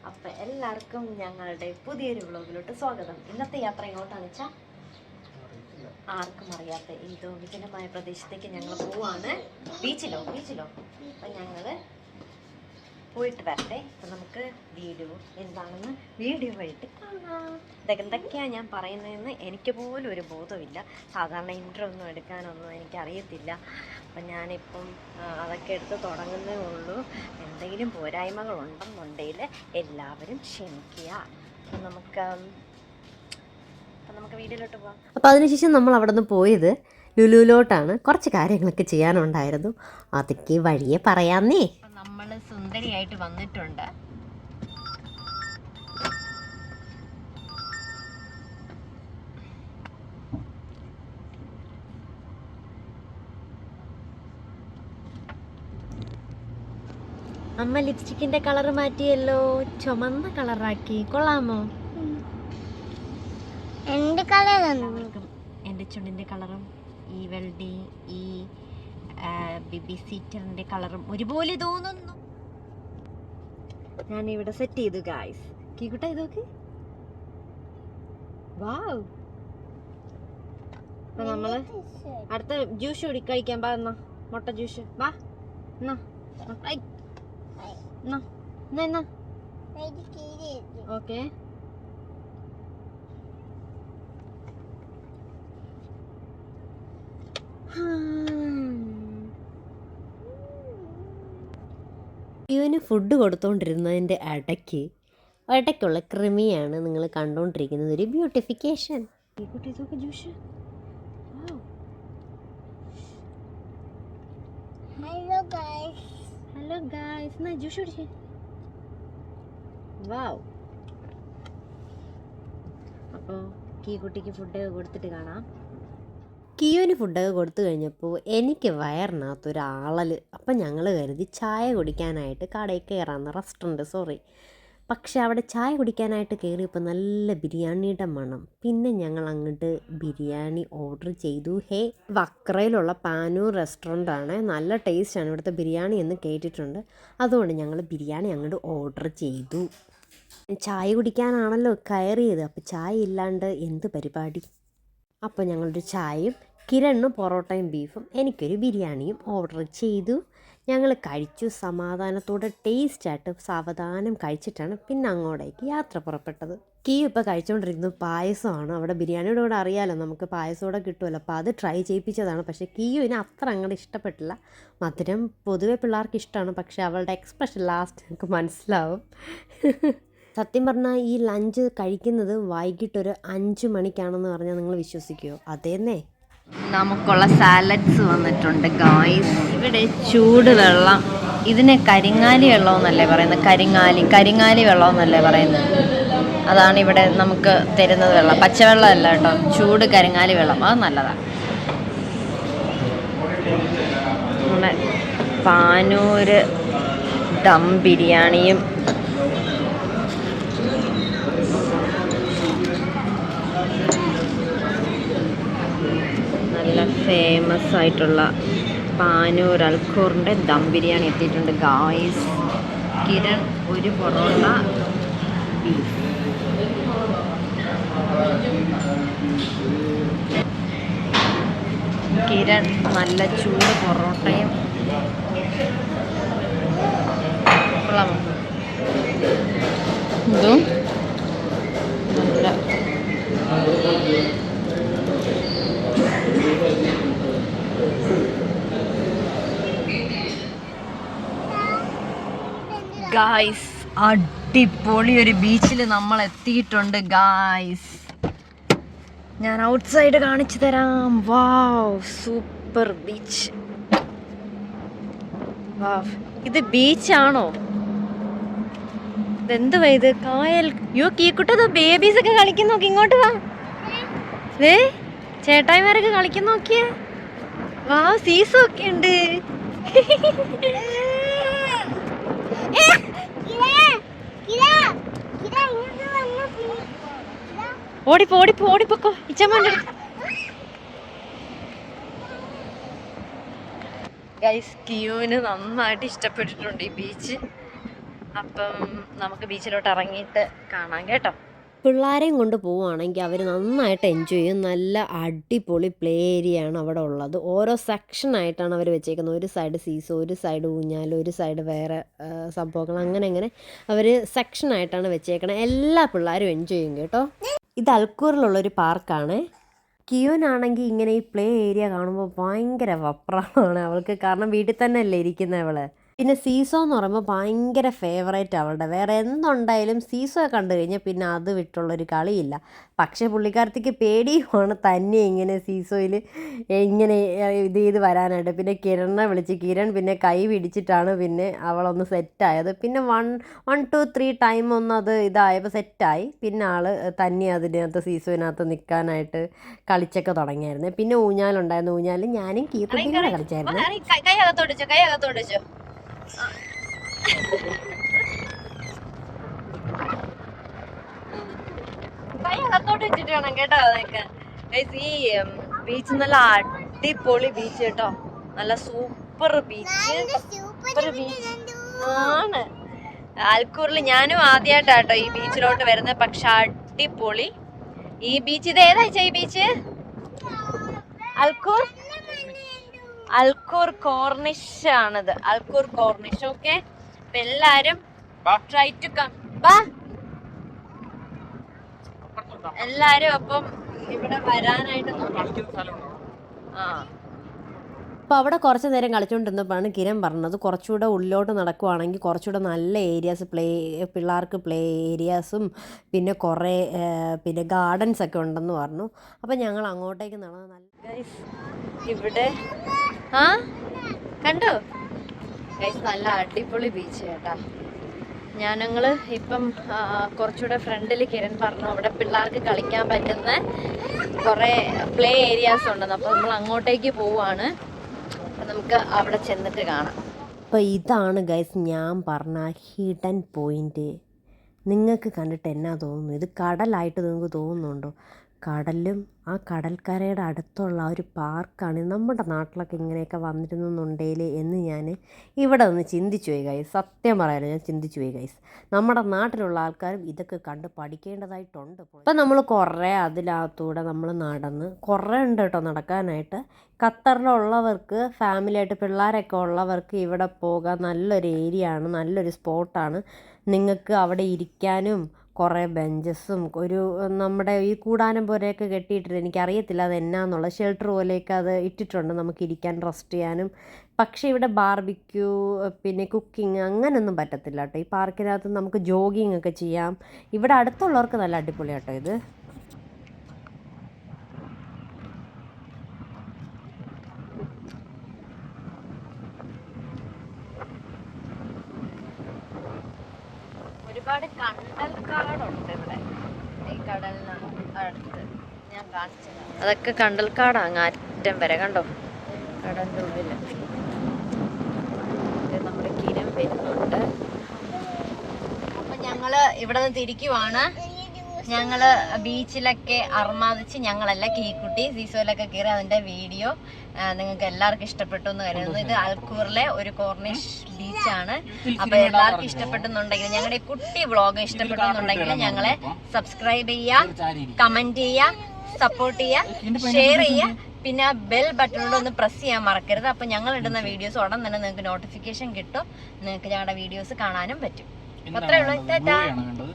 അപ്പം എല്ലാവർക്കും ഞങ്ങളുടെ പുതിയൊരു വ്ളോഗിലോട്ട് സ്വാഗതം. ഇന്നത്തെ യാത്ര എങ്ങോട്ടാണെന്ന് വെച്ചാൽ ആർക്കും അറിയാത്ത ഏതോ വിജനമായ പ്രദേശത്തേക്ക് ഞങ്ങൾ പോവാണ്. ബീച്ചിലോ അപ്പം ഞങ്ങൾ പോയിട്ട് വരട്ടെ. അപ്പം നമുക്ക് വീഡിയോ എന്താണെന്ന് വീഡിയോ വഴിയിട്ട് കാണാം. എന്തൊക്കെയാണ് ഞാൻ പറയുന്നതെന്ന് എനിക്ക് പോലും ഒരു ബോധമില്ല. സാധാരണ ഇൻട്രോ ഒന്നും എടുക്കാനൊന്നും എനിക്കറിയത്തില്ല. അപ്പം ഞാനിപ്പം അതൊക്കെ എടുത്ത് തുടങ്ങുന്നേ ഉള്ളൂ. എന്തെങ്കിലും പോരായ്മകളുണ്ടെന്നുണ്ടെങ്കിൽ എല്ലാവരും ക്ഷമിക്കുക. അപ്പം നമുക്ക് വീഡിയോയിലോട്ട് പോകാം. അപ്പോൾ അതിനുശേഷം നമ്മൾ അവിടെ നിന്ന് പോയത് ലുലുവിലോട്ടാണ്. കുറച്ച് കാര്യങ്ങളൊക്കെ ചെയ്യാനുണ്ടായിരുന്നു, അതൊക്കെ വഴിയെ പറയാന്നേ. നമ്മൾ സുന്ദരിയായിട്ട് വന്നിട്ടുണ്ട്. അമ്മ ലിപ്സ്റ്റിക്കിന്റെ കളർ മാറ്റിയല്ലോ, ചുമന്ന കളറാക്കി. കൊള്ളാമോ? എൻ്റെ കളറൊന്നും എൻ്റെ ചുണ്ടിൻ്റെ കളറും ഈ വെൽഡി ഈ ബിബി സീറ്ററിൻ്റെ കളറും ഒരുപോലെ തോന്നുന്നു. ഞാനിവിടെ സെറ്റ് ചെയ്തു ഗായ്സ്. കീക്കുട്ട ഇതൊക്കെ വാവ്. അപ്പൊ നമ്മള് അടുത്ത ജ്യൂസ് കഴിക്കാൻ പാ. എന്നാ മുട്ട ജ്യൂസ് വാ. ഓക്കെ. ഇവന് ഫുഡ് കൊടുത്തോണ്ടിരുന്നതിൻ്റെ ഇടയ്ക്കുള്ള കൃമിയാണ് നിങ്ങൾ കണ്ടുകൊണ്ടിരിക്കുന്നത്. ഒരു ബ്യൂട്ടിഫിക്കേഷൻ. ഹലോ ഗായ്സ്, എന്നാ ജ്യൂസ് കുടിച്ചേ. വാവ്. അപ്പോൾ കീക്കുട്ടിക്ക് ഫുഡ് കൊടുത്തിട്ട് കാണാം. കിയുവിന് ഫുഡൊക്കെ കൊടുത്തു കഴിഞ്ഞപ്പോൾ എനിക്ക് വയറിനകത്തൊരാളൽ. അപ്പം ഞങ്ങൾ കരുതി ചായ കുടിക്കാനായിട്ട് കടയിൽ കയറാമെന്ന്, പക്ഷെ അവിടെ ചായ കുടിക്കാനായിട്ട് കയറിയപ്പോൾ നല്ല ബിരിയാണിയുടെ മണം. പിന്നെ ഞങ്ങൾ അങ്ങോട്ട് ബിരിയാണി ഓർഡർ ചെയ്തു. വക്രയിലുള്ള പാനൂർ റെസ്റ്റോറൻ്റാണ്, നല്ല ടേസ്റ്റാണ് ഇവിടുത്തെ ബിരിയാണി എന്ന് കേട്ടിട്ടുണ്ട്. അതുകൊണ്ട് ഞങ്ങൾ ബിരിയാണി അങ്ങോട്ട് ഓർഡർ ചെയ്തു. ചായ കുടിക്കാനാണല്ലോ കയറിയത്, അപ്പോൾ ചായ ഇല്ലാണ്ട് എന്ത് പരിപാടി. അപ്പോൾ ഞങ്ങളൊരു ചായയും കിരണിന് പൊറോട്ടയും ബീഫും എനിക്കൊരു ബിരിയാണിയും ഓർഡർ ചെയ്തു. ഞങ്ങൾ കഴിച്ചു. സമാധാനത്തോടെ ടേസ്റ്റായിട്ട് സാവധാനം കഴിച്ചിട്ടാണ് പിന്നെ അങ്ങോട്ടേക്ക് യാത്ര പുറപ്പെട്ടത്. കിയു ഇപ്പോൾ കഴിച്ചുകൊണ്ടിരിക്കുന്നത് പായസമാണ്. അവിടെ ബിരിയാണിയുടെ കൂടെ അറിയാമല്ലോ നമുക്ക് പായസമോടെ കിട്ടുമല്ലോ, അപ്പോൾ അത് ട്രൈ ചെയ്യിപ്പിച്ചതാണ്. പക്ഷേ കിയുവിന് അത്ര അങ്ങോട്ട് ഇഷ്ടപ്പെട്ടില്ല. മധുരം പൊതുവെ പിള്ളേർക്ക് ഇഷ്ടമാണ്, പക്ഷേ അവളുടെ എക്സ്പ്രഷൻ ലാസ്റ്റ് നമുക്ക് മനസ്സിലാവും. സത്യം പറഞ്ഞാൽ ഈ ലഞ്ച് കഴിക്കുന്നത് വൈകിട്ടൊരു 5 മണിക്കാണെന്ന് പറഞ്ഞാൽ നിങ്ങൾ വിശ്വസിക്കുമോ? അതേന്നേ. നമുക്കുള്ള സാലഡ്സ് വന്നിട്ടുണ്ട് ഗായ്സ്. ഇവിടെ ചൂട് വെള്ളം, ഇതിന് കരിങ്ങാലി വെള്ളം എന്നല്ലേ പറയുന്നത്, കരിങ്ങാലി വെള്ളം എന്നല്ലേ പറയുന്നത്. അതാണ് ഇവിടെ നമുക്ക് തരുന്നത് വെള്ളം. പച്ചവെള്ളം അല്ല കേട്ടോ, ചൂട് കരിങ്ങാലി വെള്ളം. അത് നല്ലതാണ്. നമ്മുടെ പാനൂര് ദം ബിരിയാണിയും നല്ല ഫേമസ് ആയിട്ടുള്ള പാനൂർ അൽഖോറിൻ്റെ ദം ബിരിയാണി എത്തിയിട്ടുണ്ട് ഗായ്സ്. കിരൺ ഒരു പൊറോട്ട ബീഫ്. കിരൺ നല്ല ചൂട് പൊറോട്ടയും. കൊള്ളാമോ? ഇതും നല്ല ഗായ്സ്, അടിപൊളി ഒരു ബീച്ചിൽ നമ്മൾ എത്തിയിട്ടുണ്ട് ഗായ്സ്. ഞാൻ ഔട്ട് സൈഡ് കാണിച്ചു തരാം. വാവ്, സൂപ്പർ ബീച്ച്. വാവ്, ഇത് ബീച്ചാണോ? ഇതെന്തുവാ ഇത്? കായൽ. യോ കീക്കുട്ടത് ബേബീസ് ഒക്കെ കളിക്കുന്ന നോക്കി. ഇങ്ങോട്ട് വാ. ചേട്ടായിമാരൊക്കെ കളിക്കുന്ന നോക്കിയേ. വാവ്, സീസും ഒക്കെ ഉണ്ട്. ഓടിപ്പോക്കോ ഇച്ചമ്മ. ഗൈസ്, കിയുവിന് നന്നായിട്ട് ഇഷ്ടപ്പെട്ടിട്ടുണ്ട് ഈ ബീച്ച്. അപ്പം നമുക്ക് ബീച്ചിലോട്ട് ഇറങ്ങിയിട്ട് കാണാം കേട്ടോ. പിള്ളേരെയും കൊണ്ട് പോവുകയാണെങ്കിൽ അവർ നന്നായിട്ട് എൻജോയ് ചെയ്യും. നല്ല അടിപൊളി പ്ലേ ഏരിയ ആണ് അവിടെ ഉള്ളത്. ഓരോ സെക്ഷനായിട്ടാണ് അവർ വെച്ചേക്കുന്നത്. ഒരു സൈഡ് സീസോ, ഒരു സൈഡ് ഊഞ്ഞാൽ, ഒരു സൈഡ് വേറെ സംഭവങ്ങൾ, അങ്ങനെ അവർ സെക്ഷനായിട്ടാണ് വെച്ചേക്കണത്. എല്ലാ പിള്ളേരും എൻജോയ് ചെയ്യും കേട്ടോ. ഇത് അൽക്കൂറിലുള്ളൊരു പാർക്കാണ്. കിയോനാണെങ്കിൽ ഇങ്ങനെ ഈ പ്ലേ ഏരിയ കാണുമ്പോൾ ഭയങ്കര വപ്രമാണ് അവൾക്ക്. കാരണം വീട്ടിൽ തന്നെ അല്ലേ ഇരിക്കുന്നത് അവള്. പിന്നെ സീസോ എന്ന് പറയുമ്പോൾ ഭയങ്കര ഫേവറേറ്റ് അവളുടെ. വേറെ എന്തുണ്ടായാലും സീസോ കണ്ടു കഴിഞ്ഞാൽ പിന്നെ അത് വിട്ടുള്ളൊരു കളിയില്ല. പക്ഷേ പുള്ളിക്കാരത്തിക്ക് പേടിയുമാണ് തന്നെ ഇങ്ങനെ സീസോയിൽ ഇങ്ങനെ ഇത് വരാനായിട്ട്. പിന്നെ കിരണിനെ വിളിച്ച് കിരൺ പിന്നെ കൈ പിടിച്ചിട്ടാണ് പിന്നെ അവളൊന്ന് സെറ്റായത്. പിന്നെ 1 2 3 ടൈം ഒന്ന് അത് ഇതായപ്പോൾ സെറ്റായി. പിന്നെ ആൾ തന്നെ അതിനകത്ത് സീസോയിനകത്ത് നിൽക്കാനായിട്ട് കളിച്ചൊക്കെ തുടങ്ങിയായിരുന്നു. പിന്നെ ഊഞ്ഞാലുണ്ടായിരുന്നു. ഊഞ്ഞാലും ഞാനും കീർത്തിയും കൂടെ കളിച്ചായിരുന്നു. കൈ അകത്തോടിച്ചോ. കൈ അകത്തോട്ട് വെച്ചിട്ട് വേണം കേട്ടോ അതൊക്കെ. ഈ ബീച്ച് നല്ല അടിപൊളി ബീച്ച് കേട്ടോ. നല്ല സൂപ്പർ ബീച്ച് ആണ്. അൽക്കൂറിൽ ഞാനും ആദ്യമായിട്ടാട്ടോ ഈ ബീച്ചിലോട്ട് വരുന്നത്. പക്ഷെ അടിപൊളി ഈ ബീച്ച്. ഇത് ഏതാ ഈ ബീച്ച്? അൽക്കൂർ കോർണിഷ് ആണിത്. Al Khor Corniche. ഓക്കെ, അപ്പൊ എല്ലാരും ട്രൈ ടു കം. എല്ലാരും അപ്പം ഇവിടെ വരാനായിട്ട് അപ്പോൾ അവിടെ കുറച്ച് നേരം കളിച്ചുകൊണ്ടിരുന്നപ്പോഴാണ് കിരൺ പറഞ്ഞത് കുറച്ചുകൂടെ ഉള്ളിലോട്ട് നടക്കുവാണെങ്കിൽ കുറച്ചുകൂടെ നല്ല ഏരിയാസ് പിള്ളേർക്ക് പ്ലേ ഏരിയാസും പിന്നെ കുറേ പിന്നെ ഗാർഡൻസ് ഒക്കെ ഉണ്ടെന്ന് പറഞ്ഞു. അപ്പോൾ ഞങ്ങൾ അങ്ങോട്ടേക്ക് നടന്ന് നല്ല ഇവിടെ കണ്ടോ ഗൈസ്, നല്ല അടിപൊളി ബീച്ച് കേട്ടാ. ഞങ്ങള് ഇപ്പം കുറച്ചുകൂടെ ഫ്രണ്ടിൽ കിരൺ പറഞ്ഞു അവിടെ പിള്ളേർക്ക് കളിക്കാൻ പറ്റുന്ന കുറേ പ്ലേ ഏരിയാസ് ഉണ്ടെന്ന്. അപ്പോൾ നമ്മൾ അങ്ങോട്ടേക്ക് പോവാണ്. അപ്പം നമുക്ക് അവിടെ ചെന്നിട്ട് കാണാം. അപ്പോൾ ഇതാണ് ഗൈസ് ഞാൻ പറഞ്ഞ ഹിഡൻ പോയിൻ്റ്. നിങ്ങൾക്ക് കണ്ടിട്ട് എന്നാ തോന്നുന്നു? ഇത് കടലായിട്ട് നിങ്ങൾക്ക് തോന്നുന്നുണ്ടോ? കടലും ആ കടൽക്കരയുടെ അടുത്തുള്ള ഒരു പാർക്കാണ്. നമ്മുടെ നാട്ടിലൊക്കെ ഇങ്ങനെയൊക്കെ വന്നിരുന്നുണ്ടെങ്കിൽ എന്ന് ഞാൻ ഇവിടെ നിന്ന് ചിന്തിച്ചു പോയി ഗൈസ്. സത്യം പറയാലോ, ഞാൻ ചിന്തിച്ചു പോയി ഗൈസ്. നമ്മുടെ നാട്ടിലുള്ള ആൾക്കാരും ഇതൊക്കെ കണ്ട് പഠിക്കേണ്ടതായിട്ടുണ്ട്. ഇപ്പം നമ്മൾ കുറേ അതിനകത്തൂടെ നമ്മൾ നടന്ന് കുറേ ഉണ്ട് കേട്ടോ നടക്കാനായിട്ട്. ഖത്തറിലുള്ളവർക്ക് ഫാമിലിയായിട്ട് പിള്ളേരൊക്കെ ഉള്ളവർക്ക് ഇവിടെ പോകാൻ നല്ലൊരു ഏരിയ ആണ്, നല്ലൊരു സ്പോട്ടാണ്. നിങ്ങൾക്ക് അവിടെ ഇരിക്കാനും കുറേ ബെഞ്ചസും ഒരു നമ്മുടെ ഈ കൂടാനം പോലെയൊക്കെ കെട്ടിയിട്ടിട്ട് എനിക്കറിയത്തില്ല അത് എന്നാന്നുള്ള ഷെൽട്ടർ പോലെയൊക്കെ അത് ഇട്ടിട്ടുണ്ട് നമുക്ക് ഇരിക്കാൻ റെസ്റ്റ് ചെയ്യാനും. പക്ഷേ ഇവിടെ ബാർബിക്യൂ പിന്നെ കുക്കിംഗ് അങ്ങനെയൊന്നും പറ്റത്തില്ല കേട്ടോ. ഈ പാർക്കിനകത്ത് നമുക്ക് ജോഗിങ് ഒക്കെ ചെയ്യാം. ഇവിടെ അടുത്തുള്ളവർക്ക് നല്ല അടിപൊളിയാട്ടോ ഇത്. ഒരുപാട് കണ്ടൽക്കാടുണ്ട് ഇവിടെ ഈ കടലിന് അടുത്ത്. ഞാൻ കാണിച്ചത് അതൊക്കെ കണ്ടൽക്കാടാണ് അറ്റം വരെ. കണ്ടോ കടലിൻ്റെ ഉള്ളിൽ നമ്മുടെ കിരം വരുന്നുണ്ട്. അപ്പം ഞങ്ങള് ഇവിടെ നിന്ന് തിരിക്കുവാണ്. ഞങ്ങള് ബീച്ചിലൊക്കെ അർമാദിച്ച് ഞങ്ങളല്ല കീക്കുട്ടി സീസോയിലൊക്കെ കയറി അതിന്റെ വീഡിയോ നിങ്ങൾക്ക് എല്ലാവർക്കും ഇഷ്ടപ്പെട്ടു എന്ന് കരുതുന്നു. ഇത് അൽക്കൂറിലെ ഒരു കോർണിഷ് ബീച്ചാണ്. അപ്പൊ എല്ലാവർക്കും ഇഷ്ടപ്പെട്ടെന്നുണ്ടെങ്കിൽ ഞങ്ങളുടെ കുട്ടി വ്ളോഗ് ഇഷ്ടപ്പെട്ടെന്നുണ്ടെങ്കിൽ ഞങ്ങളെ സബ്സ്ക്രൈബ് ചെയ്യുക, കമന്റ് ചെയ്യുക, സപ്പോർട്ട് ചെയ്യുക, ഷെയർ ചെയ്യുക. പിന്നെ ബെൽ ബട്ടണോട് ഒന്ന് പ്രസ് ചെയ്യാൻ മറക്കരുത്. അപ്പൊ ഞങ്ങൾ ഇടുന്ന വീഡിയോസ് ഉടൻ തന്നെ നിങ്ങൾക്ക് നോട്ടിഫിക്കേഷൻ കിട്ടും. നിങ്ങൾക്ക് ഞങ്ങളുടെ വീഡിയോസ് കാണാനും പറ്റും. അത്രേ ഉള്ളൂ.